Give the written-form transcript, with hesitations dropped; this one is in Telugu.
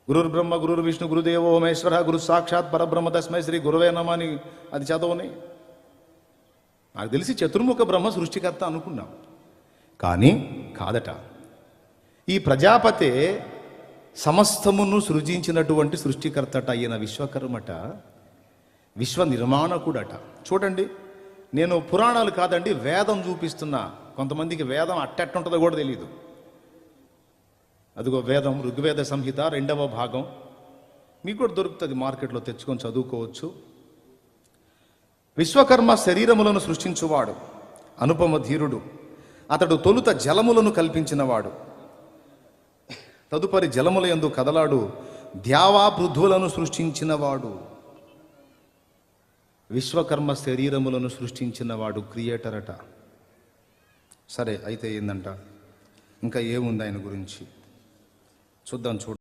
గురుర్ బ్రహ్మ గురుర్ విష్ణు గురుదేవో మహేశ్వర గురు సాక్షాత్ పరబ్రహ్మ తస్మై శ్రీ గురువే నమః అని అది చదవని. నాకు తెలిసి చతుర్ముఖ బ్రహ్మ సృష్టికర్త అనుకున్నాం, కానీ కాదట. ఈ ప్రజాపతే సమస్తమును సృజించినటువంటి సృష్టికర్తట. ఈయన విశ్వకర్మట, విశ్వ నిర్మాణకుడట. చూడండి, నేను పురాణాలు కాదండి వేదం చూపిస్తున్నా. కొంతమందికి వేదం అట్టెట్టుంటుందో కూడా తెలియదు. అదిగో వేదం, ఋగ్వేద సంహిత 2వ భాగం మీకు కూడా దొరుకుతుంది, మార్కెట్లో తెచ్చుకొని చదువుకోవచ్చు. విశ్వకర్మ శరీరములను సృష్టించువాడు, అనుపమ ధీరుడు. అతడు తొలుత జలములను కల్పించినవాడు, తదుపరి జలముల యందు కదలాడు. ద్యావా పృథ్వులను సృష్టించినవాడు. విశ్వకర్మ శరీరములను సృష్టించినవాడు, క్రియేటర్ అట. సరే, అయితే ఏందంట, ఇంకా ఏముంది ఆయన గురించి చూద్దాం.